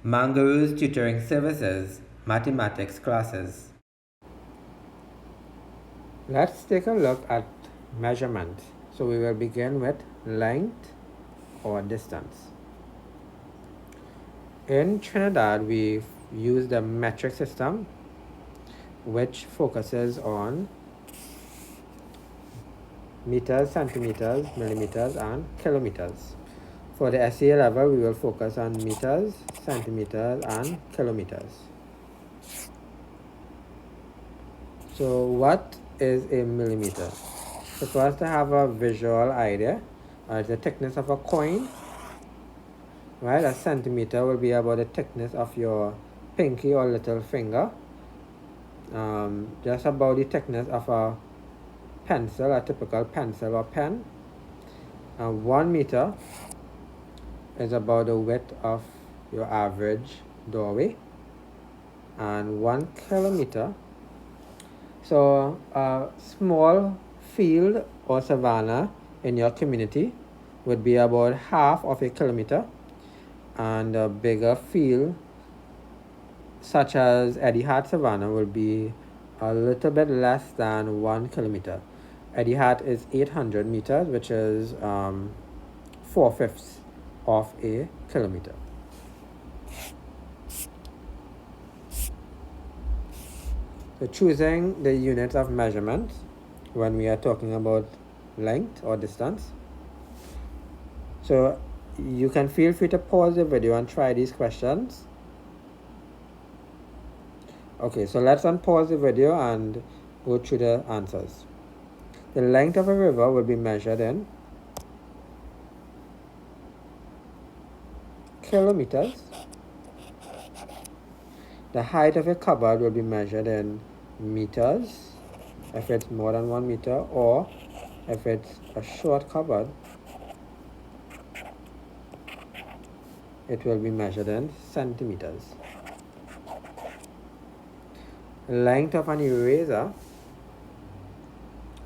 Mangaru's Tutoring Services Mathematics Classes. Let's take a look at measurement. So we will begin with length or distance. In Trinidad, we use the metric system, which focuses on meters, centimeters, millimeters, and kilometers. For the SEA level, we will focus on meters, centimeters, and kilometers. So what is a millimeter? So for us to have a visual idea, the thickness of a coin, right? A centimeter will be about the thickness of your pinky or little finger. Just about the thickness of a pencil, a typical pencil or pen. 1 meter is about the width of your average doorway. And 1 kilometer, so a small field or savanna in your community would be about half of a kilometer, and a bigger field such as Eddie-Hart Savannah will be a little bit less than 1 kilometer. Eddie-Hart is 800 meters, which is 4/5 of a kilometer. So choosing the units of measurement when we are talking about length or distance. So you can feel free to pause the video and try these questions. Okay, so let's unpause the video and go through the answers. The length of a river will be measured in kilometers. The height of a cupboard will be measured in meters if it's more than 1 meter, or if it's a short cupboard, it will be measured in centimeters. Length of an eraser,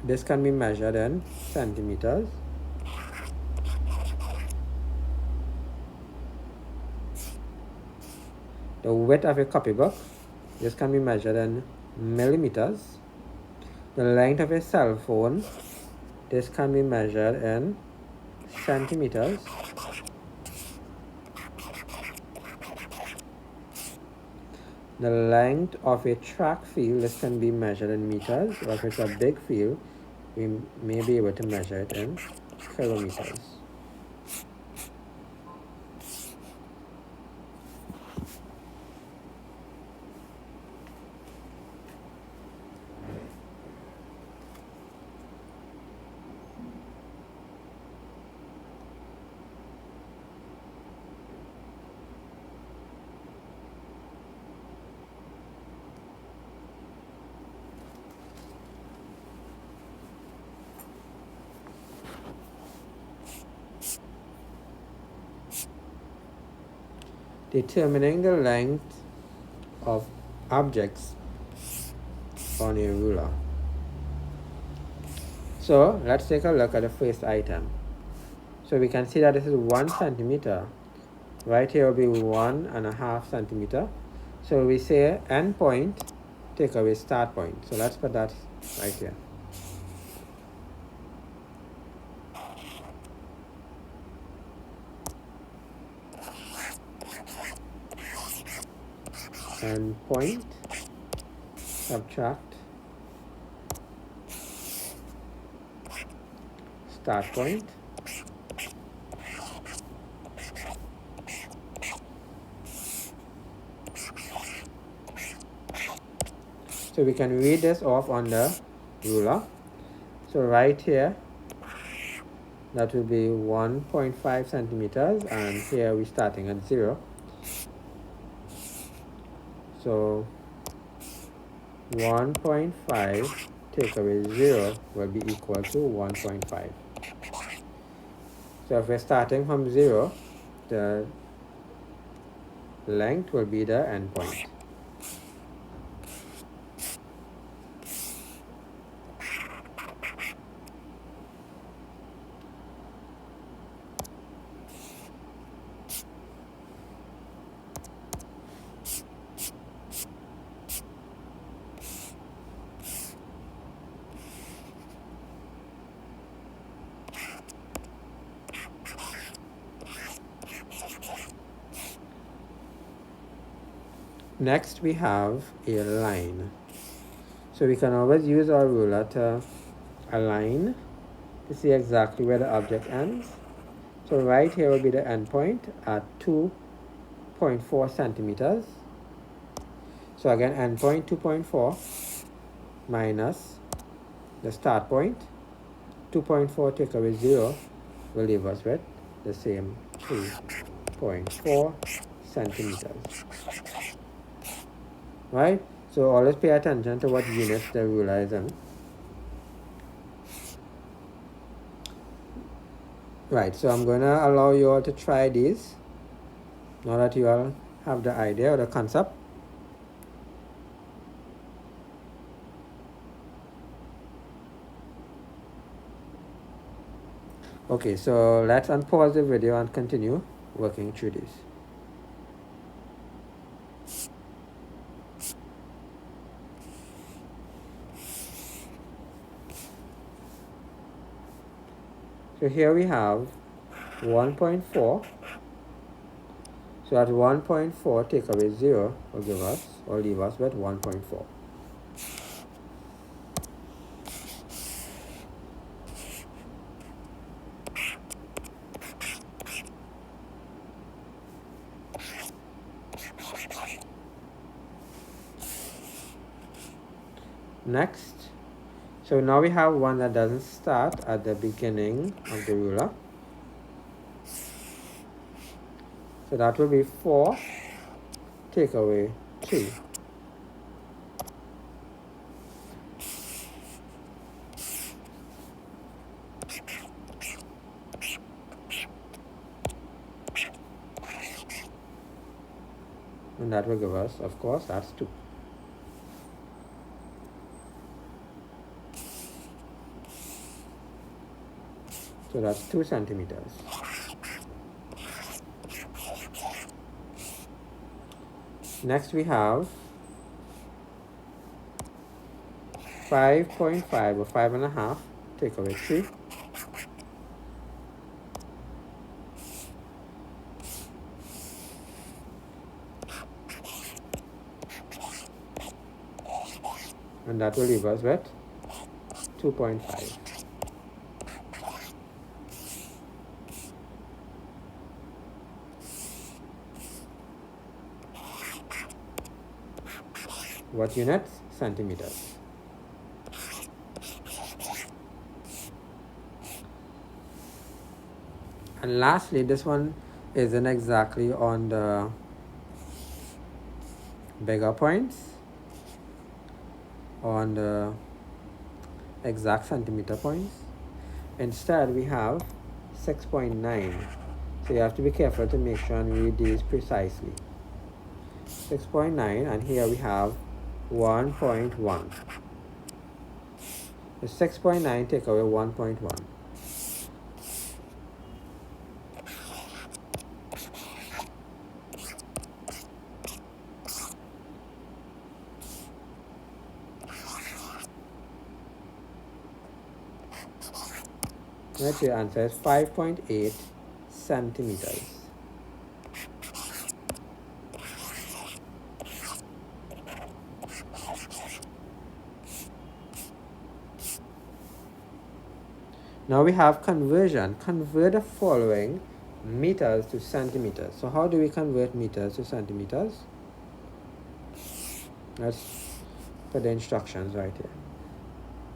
this can be measured in centimeters. The width of a copybook, this can be measured in millimeters. The length of a cell phone, this can be measured in centimeters. The length of a track field, this can be measured in meters, or if it's a big field, we may be able to measure it in kilometers. Determining the length of objects on a ruler. So let's take a look at the first item. So we can see that this is 1 centimeter. Right here will be 1.5 centimeter. So we say end point, take away start point. So let's put that right here. End point, subtract start point. So we can read this off on the ruler. So right here, that will be 1.5 centimeters, and here we're starting at 0. So 1.5 take away 0 will be equal to 1.5. So if we're starting from 0, the length will be the endpoint. Next we have a line. So we can always use our ruler to align to see exactly where the object ends. So right here will be the end point at 2.4 centimeters. So again, end point 2.4 minus the start point. 2.4 take away 0 will leave us with the same 2.4 centimeters. Right? So always pay attention to what units the ruler is in. Right, so I'm going to allow you all to try these now that you all have the idea or the concept. Okay, so let's unpause the video and continue working through this. So here we have 1.4. So at 1.4 take away 0 will give us or leave us with 1.4. Next, so now we have one that doesn't start at the beginning of the ruler. So that will be 4 take away 2. And that will give us, of course, that's 2. So that's 2 centimeters. Next we have 5.5 or 5.5 take away 3. And that will leave us with 2.5. What units? Centimeters. And lastly, this one isn't exactly on the bigger points, on the exact centimeter points. Instead, we have 6.9. So you have to be careful to make sure and read these precisely. 6.9, and here we have 1.1. So 6.9 take away 1.1. Right, your answer is 5.8 centimeters. Now we have conversion. Convert the following meters to centimeters. So how do we convert meters to centimeters? Let's put the instructions right here.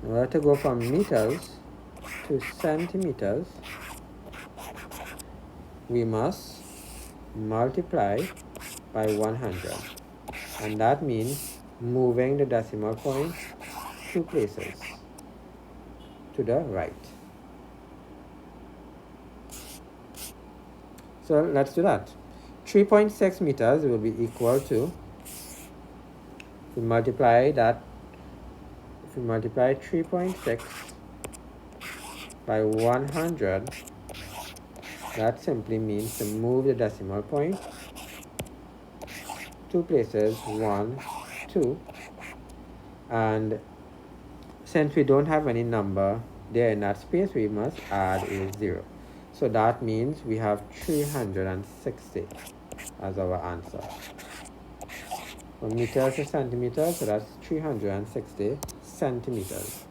In order to go from meters to centimeters, we must multiply by 100. And that means moving the decimal point 2 places to the right. So let's do that. 3.6 meters will be equal to, if we multiply 3.6 by 100, that simply means to move the decimal point 2 places, 1, 2, and since we don't have any number there in that space, we must add a 0. So that means we have 360 as our answer. From meters to centimeters, so that's 360 centimeters.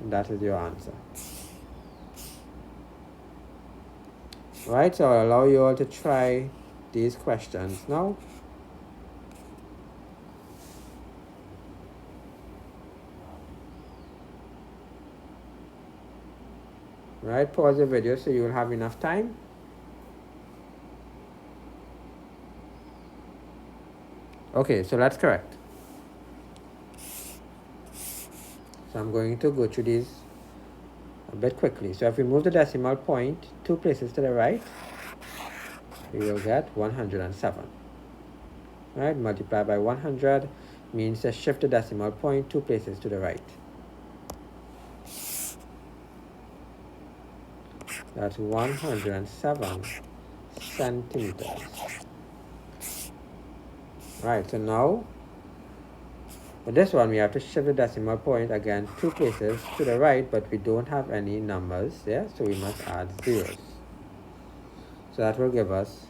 And that is your answer. Right, so I'll allow you all to try these questions now. Right, pause the video so you will have enough time. Okay, so that's correct. So I'm going to go through these a bit quickly. So if we move the decimal point 2 places to the right, we will get 107. Right, multiply by 100 means to shift the decimal point 2 places to the right. That's 107 centimeters. Right, so now for this one we have to shift the decimal point again 2 places to the right, but we don't have any numbers there, so we must add zeros. So that will give us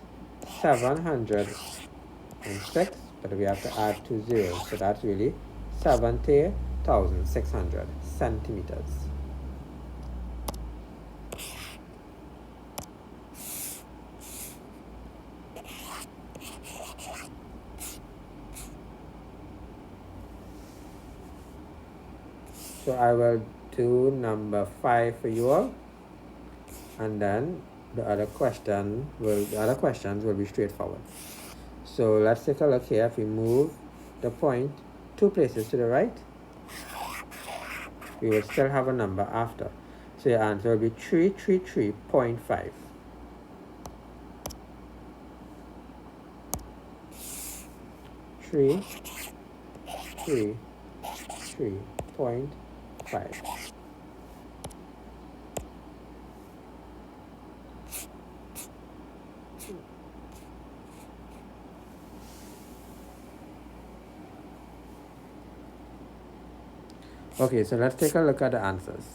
706, but we have to add 2 zeros, so that's really 70,600 centimeters. So I will do number 5 for you all, and then the other questions will be straightforward. So let's take a look here. If we move the point 2 places to the right, we will still have a number after. So your answer will be 333.5. Three, 3.5. Okay, so let's take a look at the answers.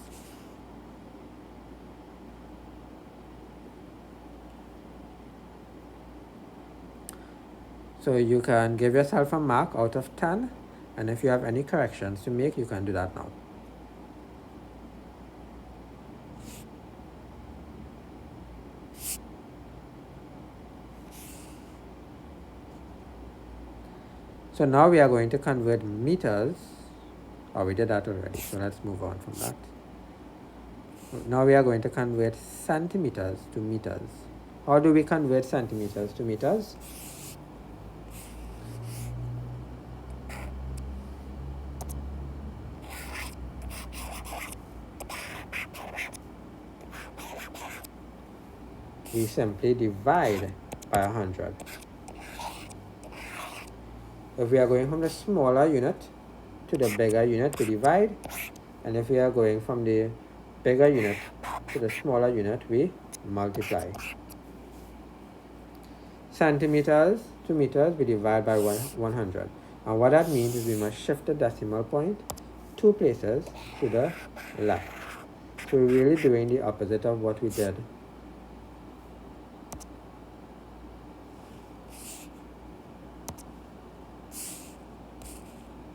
So you can give yourself a mark out of 10, and if you have any corrections to make, you can do that now. So now we are going to convert meters. Oh, we did that already, so let's move on from that. Now we are going to convert centimeters to meters. How do we convert centimeters to meters? We simply divide by 100. If we are going from the smaller unit to the bigger unit, we divide, and if we are going from the bigger unit to the smaller unit, we multiply. Centimeters to meters, we divide by 100. And what that means is we must shift the decimal point 2 places to the left. So we're really doing the opposite of what we did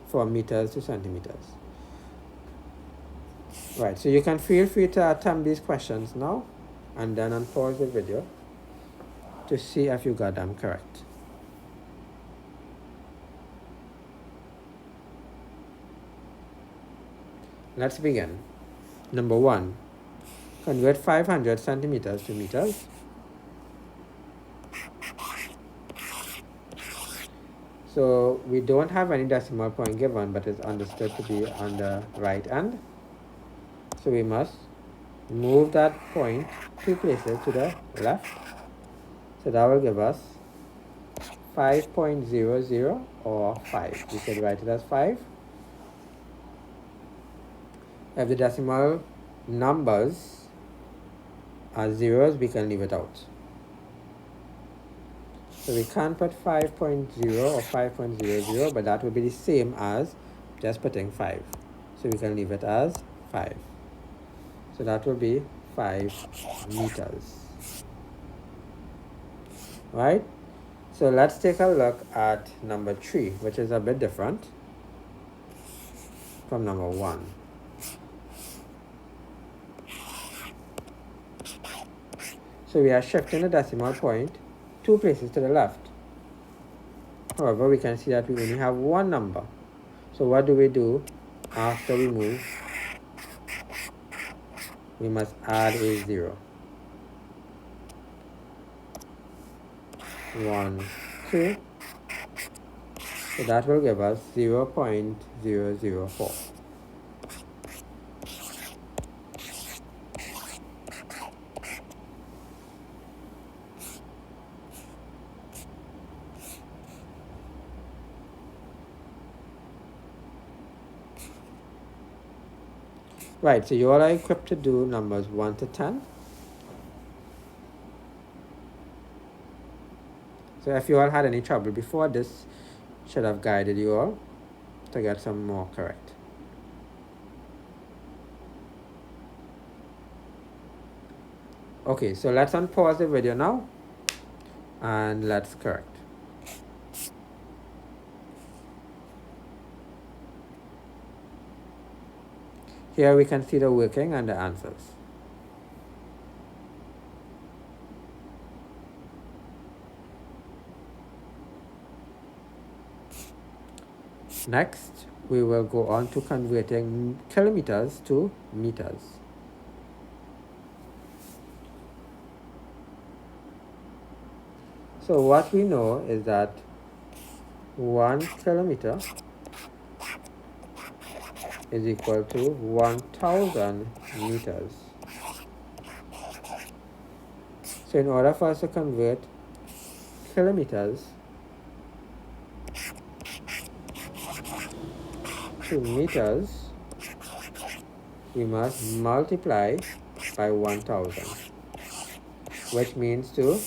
from meters to centimeters. Right, so you can feel free to attempt these questions now, and then unpause the video to see if you got them correct. Let's begin. Number 1, convert 500 centimeters to meters. So we don't have any decimal point given, but it's understood to be on the right end. So we must move that point 2 places to the left. So that will give us 5.00 or 5. We could write it as 5. If the decimal numbers are zeros, we can leave it out. So we can't put 5.0 or 5.00, but that would be the same as just putting 5. So we can leave it as 5. So that will be 5 meters. Right? So let's take a look at number 3, which is a bit different from number 1. So we are shifting the decimal point 2 places to the left. However, we can see that we only have one number. So what do we do after we move? We must add a 0. 1, 2. So that will give us 0.004. Right, so you all are equipped to do numbers 1 to 10. So if you all had any trouble before, this should have guided you all to get some more correct. Okay, so let's unpause the video now and let's correct. Here we can see the working and the answers. Next, we will go on to converting kilometers to meters. So what we know is that 1 kilometer is equal to 1,000 meters. So in order for us to convert kilometers to meters, we must multiply by 1,000, which means to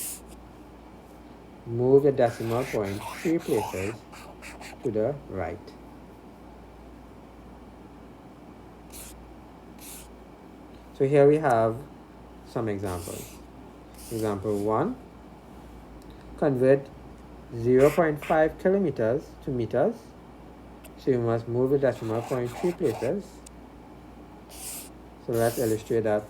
move the decimal point 3 places to the right. So here we have some examples. Example 1, convert 0.5 kilometers to meters. So you must move the decimal point 3 places. So let's illustrate that.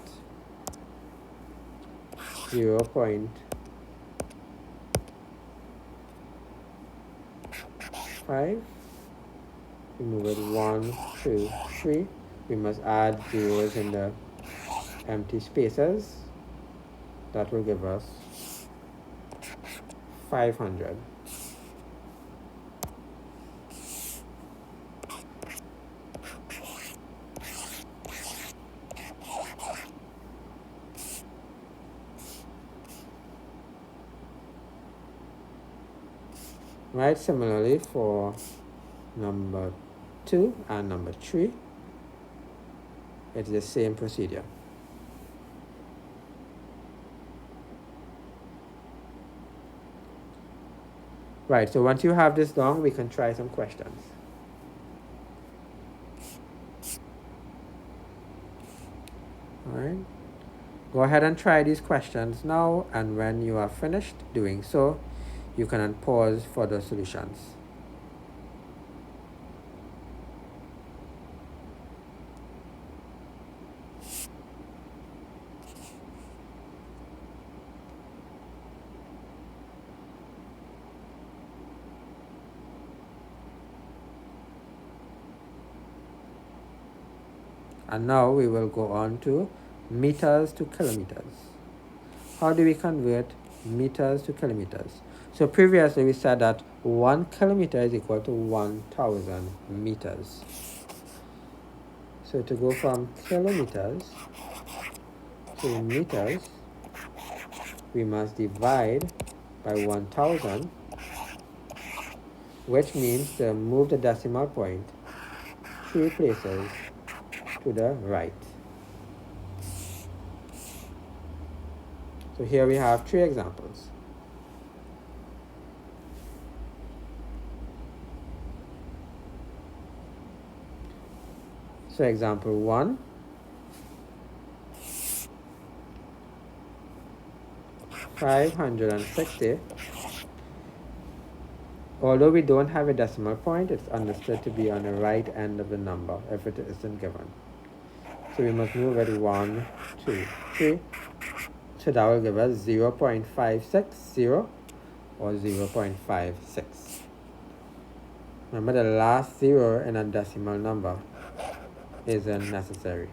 0.5, we move it 1, 2, 3. We must add zeros in the empty spaces. That will give us 500. Right, similarly for number 2 and number 3, it's the same procedure. Right, so once you have this done, we can try some questions. All right, go ahead and try these questions now, and when you are finished doing so, you can unpause for the solutions. And now we will go on to meters to kilometers. How do we convert meters to kilometers? So previously we said that 1 kilometer is equal to 1,000 meters. So to go from kilometers to meters, we must divide by 1,000, which means to move the decimal point 3 places to the right. So here we have 3 examples. So example 1, 560 Although we don't have a decimal point, it's understood to be on the right end of the number if it isn't given. So we must move it 1, 2, 3. So that will give us 0.560 or 0.56. Remember, the last zero in a decimal number isn't necessary.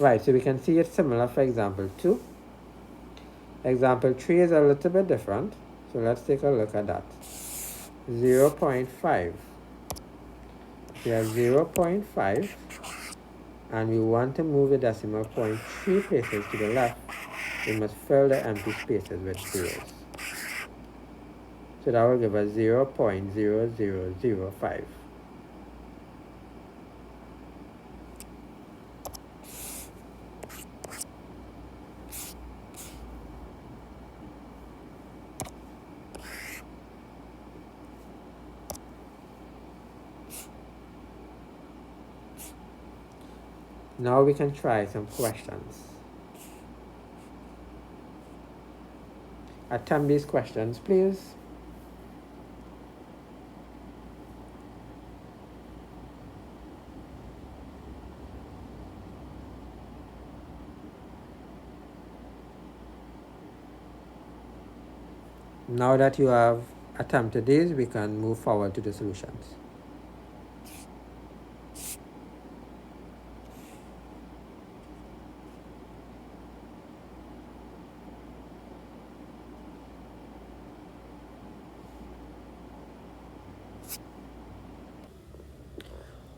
Right, so we can see it's similar for example 2. Example 3 is a little bit different. So let's take a look at that. 0.5. We have 0.5 and we want to move the decimal point 3 places to the left. We must fill the empty spaces with zeros. So that will give us 0.0005. Now we can try some questions. Attempt these questions, please. Now that you have attempted these, we can move forward to the solutions.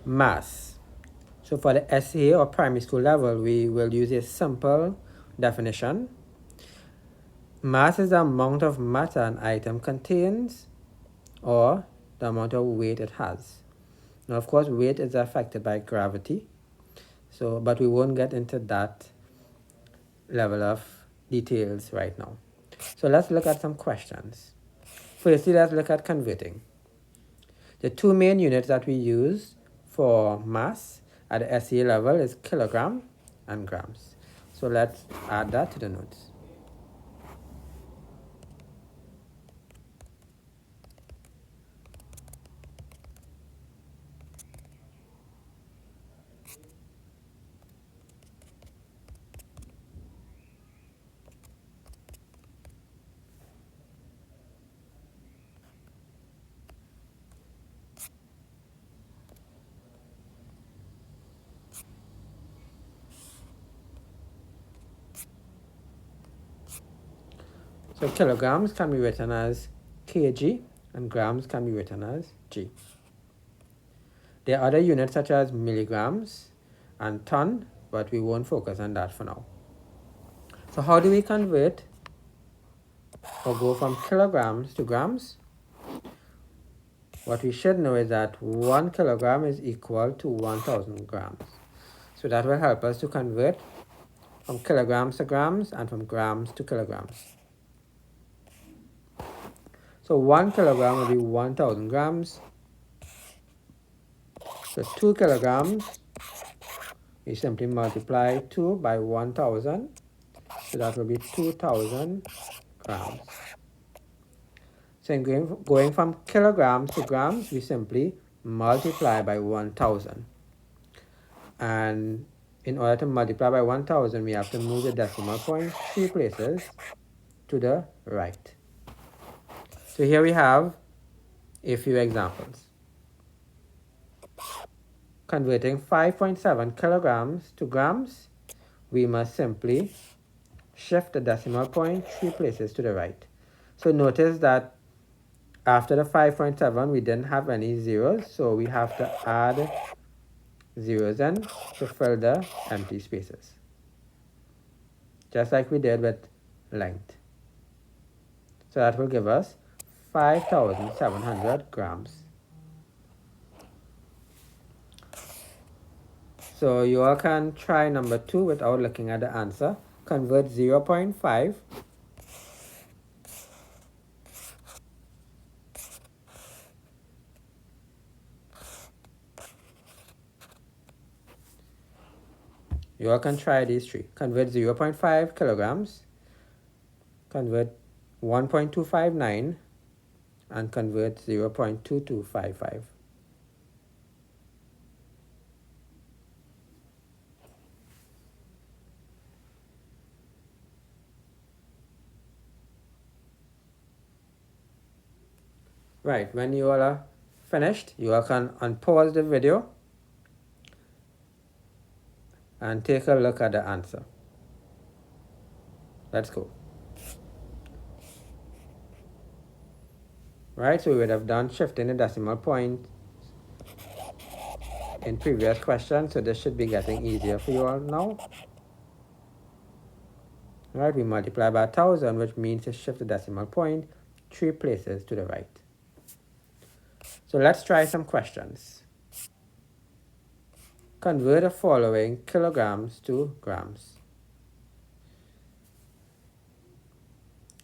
Mass. So for the SA or primary school level, we will use a simple definition. Mass is the amount of matter an item contains or the amount of weight it has. Now, of course, weight is affected by gravity, but we won't get into that level of details right now. So let's look at some questions. Firstly, let's look at converting. The two main units that we use for mass at the SA level is kilogram and grams. So let's add that to the notes. So kilograms can be written as kg and grams can be written as g. There are other units such as milligrams and ton, but we won't focus on that for now. So how do we convert or go from kilograms to grams? What we should know is that 1 kilogram is equal to 1000 grams. So that will help us to convert from kilograms to grams and from grams to kilograms. So 1 kilogram will be 1000 grams. So 2 kilograms, we simply multiply 2 by 1000. So that will be 2000 grams. So in going from kilograms to grams, we simply multiply by 1000. And in order to multiply by 1000, we have to move the decimal point 3 places to the right. So here we have a few examples. Converting 5.7 kilograms to grams, we must simply shift the decimal point 3 places to the right. So notice that after the 5.7, we didn't have any zeros, so we have to add zeros in to fill the empty spaces, just like we did with length. So that will give us 5,700 grams. So you all can try number 2 without looking at the answer. Convert 0.5 You all can try these 3. Convert 0.5 kilograms convert 1.259 and convert 0.2255. Right, when you all are finished, you all can unpause the video and take a look at the answer. Let's go. Right, so we would have done shifting the decimal point in previous questions, so this should be getting easier for you all now. Right, we multiply by 1,000, which means to shift the decimal point 3 places to the right. So let's try some questions. Convert the following kilograms to grams.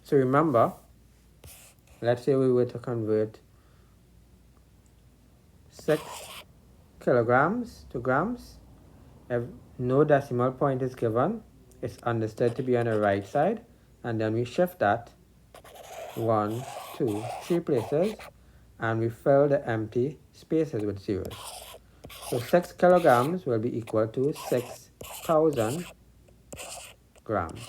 So remember, let's say we were to convert 6 kilograms to grams. If no decimal point is given, it's understood to be on the right side, and then we shift that 1, 2, 3 places, and we fill the empty spaces with zeros. So 6 kilograms will be equal to 6,000 grams.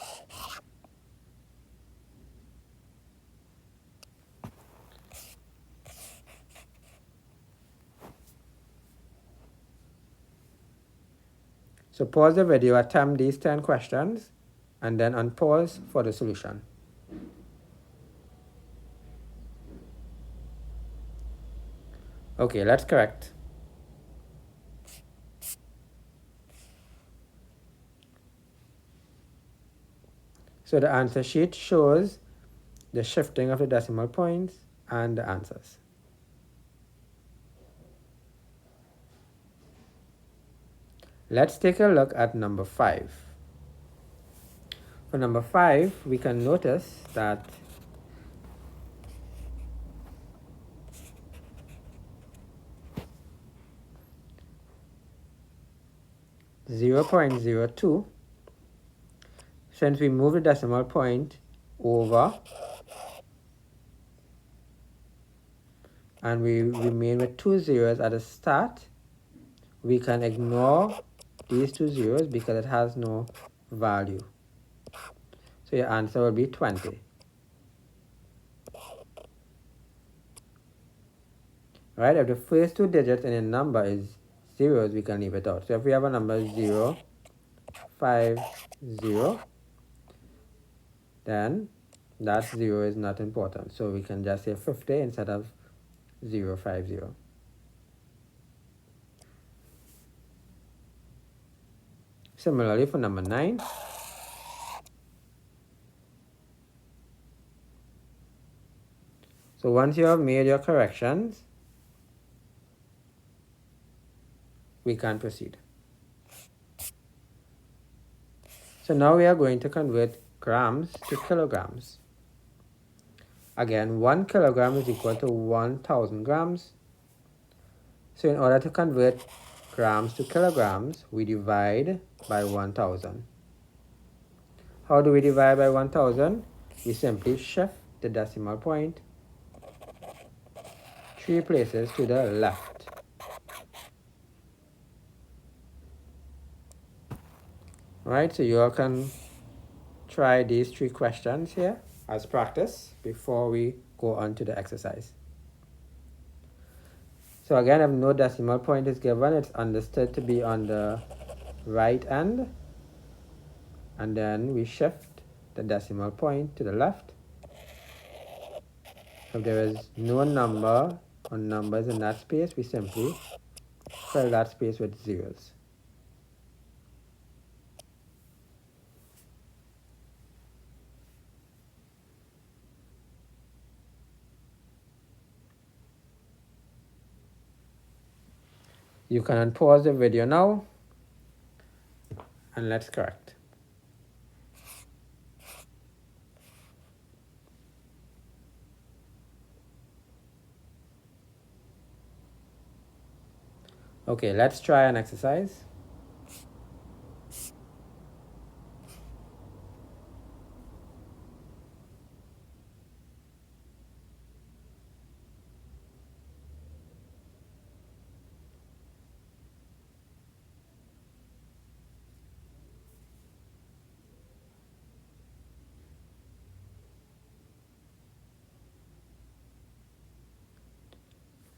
So pause the video, attempt these 10 questions, and then unpause for the solution. Okay, let's correct. So the answer sheet shows the shifting of the decimal points and the answers. Let's take a look at number 5. For number 5, we can notice that (0.02), since we move the decimal point over and we remain with 2 zeros at the start, we can ignore these 2 zeros because it has no value. So your answer will be 20. Right, if the first 2 digits in a number is zeros, we can leave it out. So if we have a number 0, 5, 0, then that 0 is not important. So we can just say 50 instead of 0, 5, 0. Similarly for number 9, so once you have made your corrections, we can proceed. So now we are going to convert grams to kilograms. Again, 1 kilogram is equal to 1,000 grams. So in order to convert grams to kilograms, we divide by 1,000. How do we divide by 1,000? We simply shift the decimal point 3 places to the left. Right, so you all can try these 3 questions here as practice before we go on to the exercise. So again, if no decimal point is given, it's understood to be on the right end, and then we shift the decimal point to the left. If there is no number or numbers in that space, we simply fill that space with zeros. You can unpause the video now, and let's correct. Okay, let's try an exercise.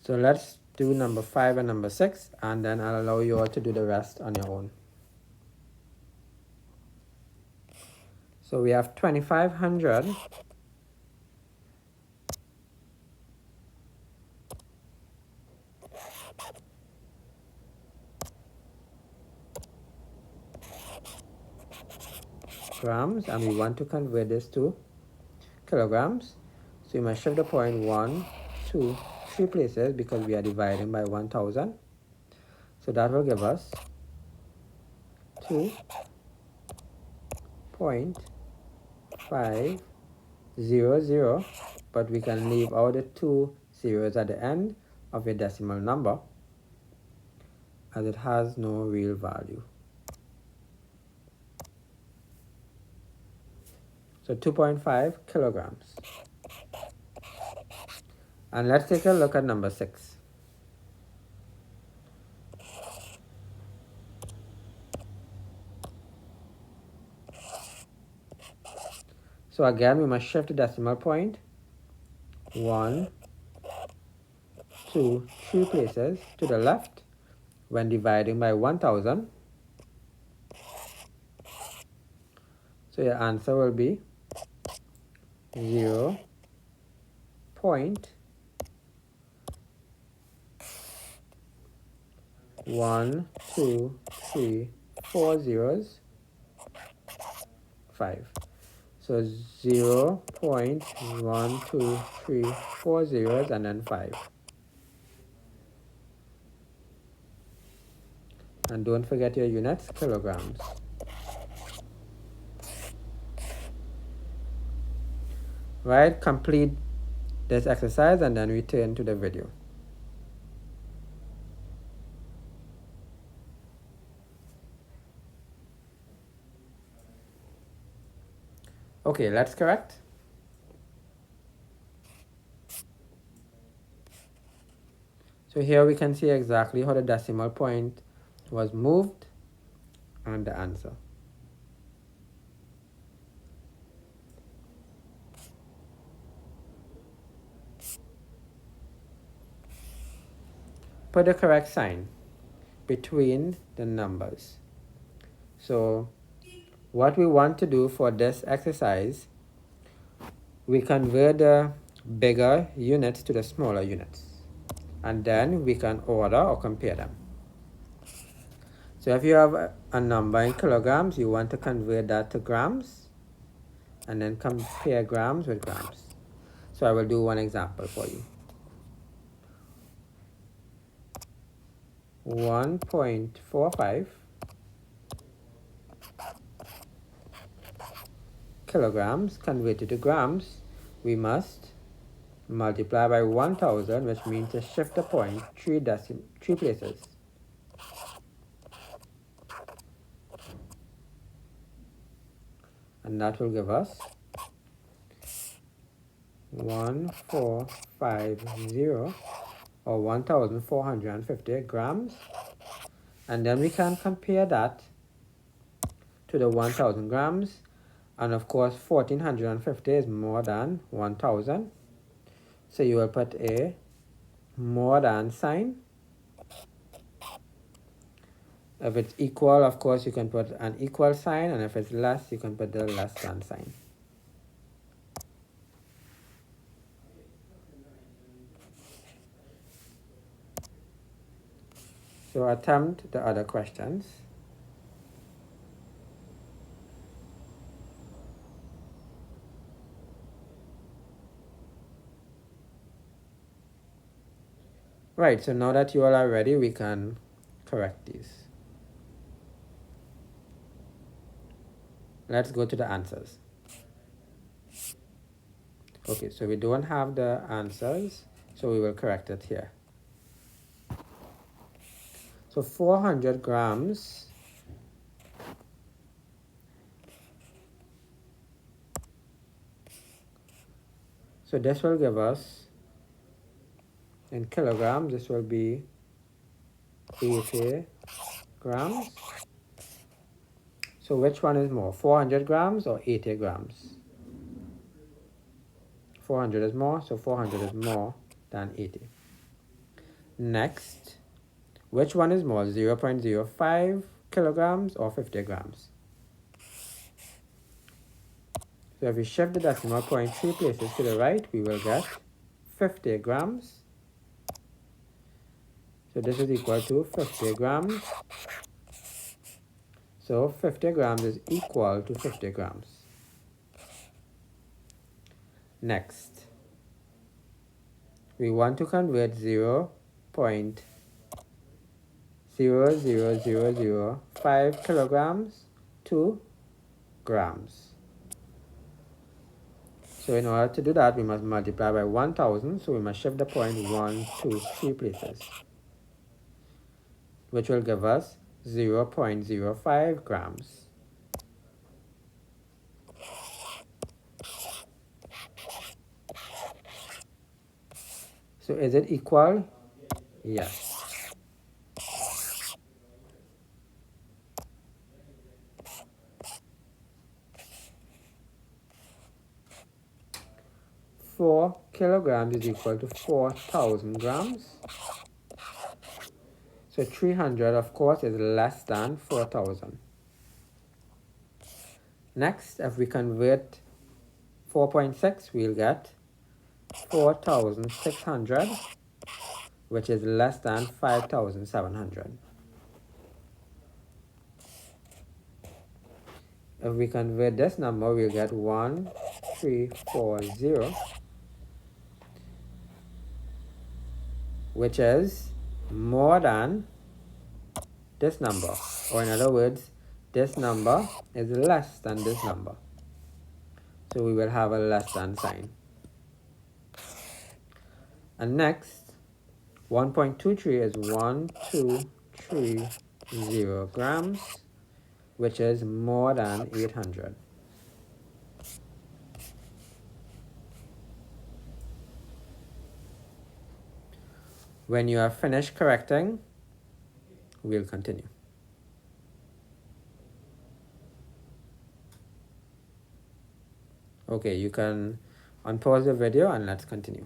So let's do number 5 and number 6, and then I'll allow you all to do the rest on your own. So we have 2500 grams, and we want to convert this to kilograms. So you must shift the point 1, 2, 3 places because we are dividing by 1000. So that will give us 2.500, but we can leave out the 2 zeros at the end of a decimal number as it has no real value. So 2.5 kilograms. And let's take a look at number 6. So again, we must shift the decimal point 1, 2, 3 places to the left when dividing by 1000. So your answer will be 0.12340. So 0.12340 and then 5. And don't forget your units, kilograms. Right, complete this exercise and then return to the video. Okay, let's correct. So here we can see exactly how the decimal point was moved and the answer. Put the correct sign between the numbers. So what we want to do for this exercise, we convert the bigger units to the smaller units, and then we can order or compare them. So if you have a number in kilograms, you want to convert that to grams and then compare grams with grams. So I will do one example for you. 1.45 kilograms converted to grams, we must multiply by 1000, which means to shift the point 3 places. And that will give us 1450 or 1450 grams. And then we can compare that to the 1000 grams. And of course, 1450 is more than 1000. So you will put a more than sign. If it's equal, of course, you can put an equal sign. And if it's less, you can put the less than sign. So attempt the other questions. Right, so now that you all are ready, we can correct these. Let's go to the answers. Okay, so we don't have the answers, so we will correct it here. So 400 grams so this will give us, in kilograms, this will be 80 grams. So which one is more, 400 grams or 80 grams? 400 is more, so 400 is more than 80. Next, which one is more, 0.05 kilograms or 50 grams? So if we shift the decimal point 3 places to the right, we will get 50 grams. So this is equal to 50 grams. So 50 grams is equal to 50 grams. Next, we want to convert 0.00005 kilograms to grams. So in order to do that, we must multiply by 1000. So we must shift the point 1, 2, 3 places, which will give us 0.05 grams. So is it equal? Yes. Four kilograms is equal to 4,000 grams. So 300, of course, is less than 4,000. Next, if we convert 4.6, we'll get 4,600, which is less than 5,700. If we convert this number, we'll get 1340, which is more than this number. Or in other words, this number is less than this number. So we will have a less than sign. And next, 1.23 is 1230 grams, which is more than 800. When you are finished correcting, we'll continue. Okay, you can unpause the video and let's continue.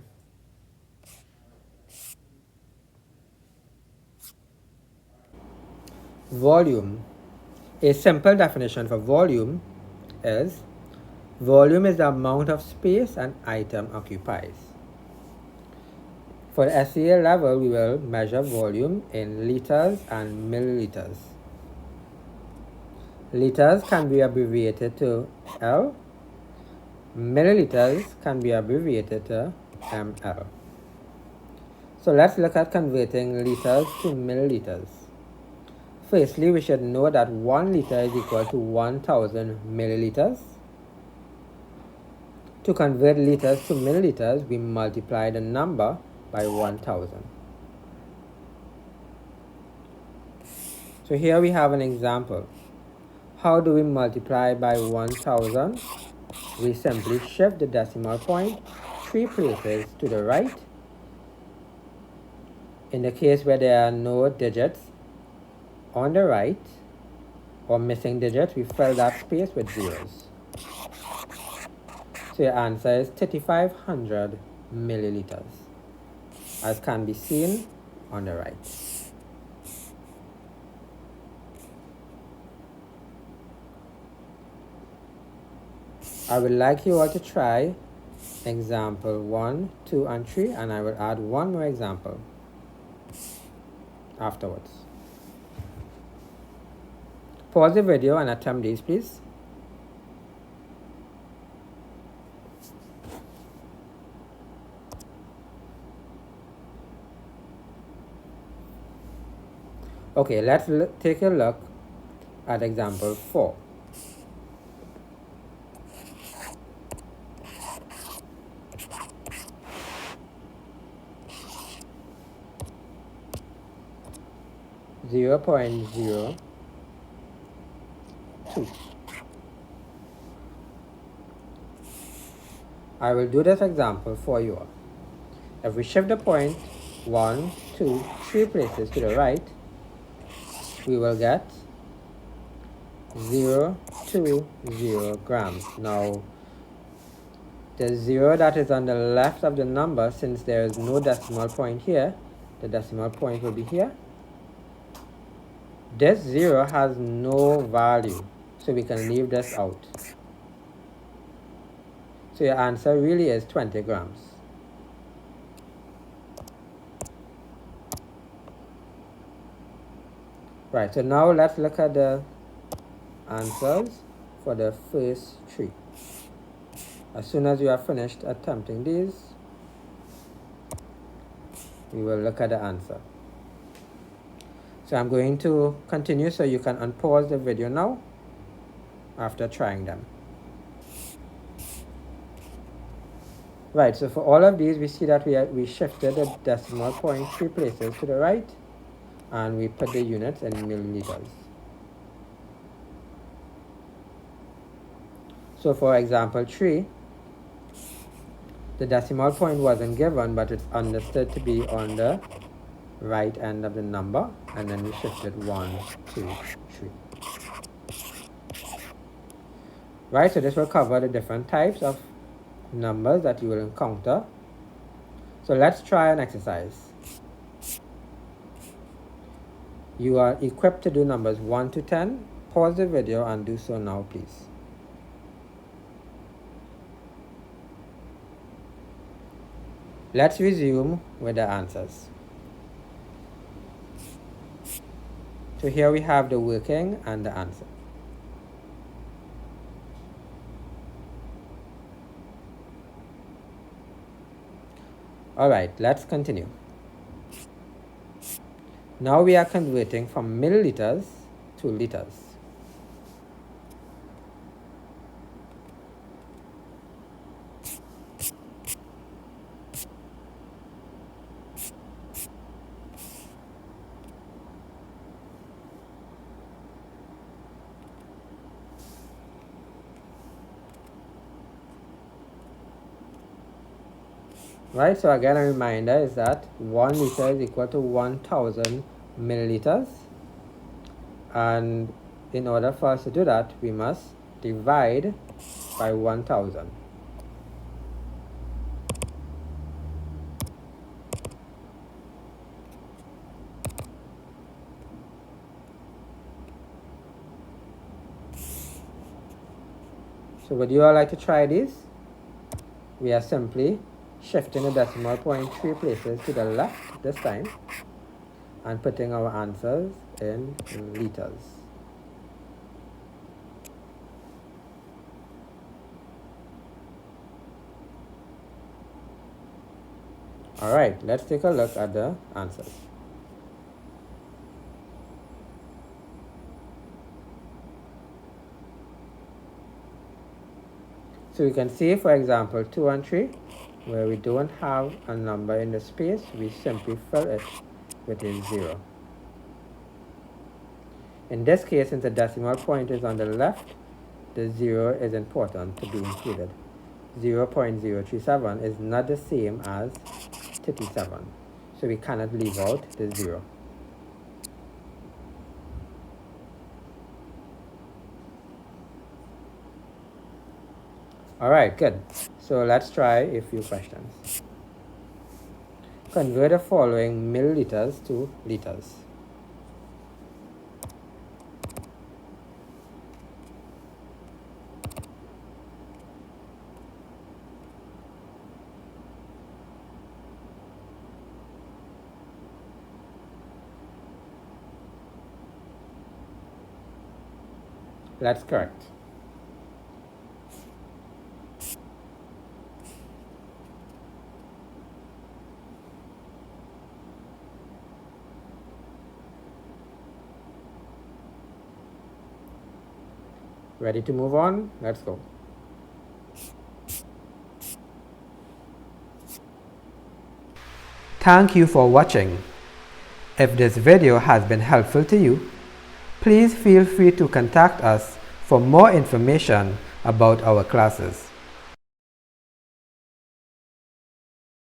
Volume. A simple definition for volume is the amount of space an item occupies. For the SEA level, we will measure volume in liters and milliliters. Liters can be abbreviated to L. Milliliters can be abbreviated to ml. So let's look at converting liters to milliliters. Firstly, we should know that 1 liter is equal to 1000 milliliters. To convert liters to milliliters, we multiply the number by 1000. So here we have an example. How do we multiply by 1000? We simply shift the decimal point 3 places to the right. In the case where there are no digits on the right or missing digits, we fill that space with zeros. So your answer is 3500 milliliters, as can be seen on the right. I would like you all to try example 1, 2, and 3, and I will add one more example afterwards. Pause the video and attempt these, please. Okay, let's take a look at example 4. .02. I will do this example for you all. If we shift the point 1, 2, 3 places to the right, we will get 020 grams. Now, the 0 that is on the left of the number, since there is no decimal point here, the decimal point will be here. This 0 has no value, so we can leave this out. So your answer really is 20 grams. Right, so now let's look at the answers for the first 3. As soon as you are finished attempting these, we will look at the answer. So I'm going to continue, so you can unpause the video now after trying them. Right, so for all of these, we see that we shifted the decimal point 3 places to the right, and we put the units in milliliters. So for example 3, the decimal point wasn't given, but it's understood to be on the right end of the number, and then we shifted 1, 2, 3. Right, so this will cover the different types of numbers that you will encounter. So let's try an exercise. You are equipped to do numbers 1 to 10. Pause the video and do so now, please. Let's resume with the answers. So here we have the working and the answer. Alright, let's continue. Now we are converting from milliliters to liters. Right, so again a reminder is that 1 liter is equal to 1000 milliliters, and in order for us to do that, we must divide by 1000. So would you all like to try this? We are simply shifting the decimal point 3 places to the left this time and putting our answers in liters. Alright, let's take a look at the answers. So you can see, for example, 2 and 3, where we don't have a number in the space, we simply fill it with a 0. In this case, since the decimal point is on the left, the 0 is important to be included. 0.037 is not the same as 37, so we cannot leave out the 0. Alright, good. So let's try a few questions. Convert the following milliliters to liters. That's correct. Ready to move on? Let's go. Thank you for watching. If this video has been helpful to you, please feel free to contact us for more information about our classes.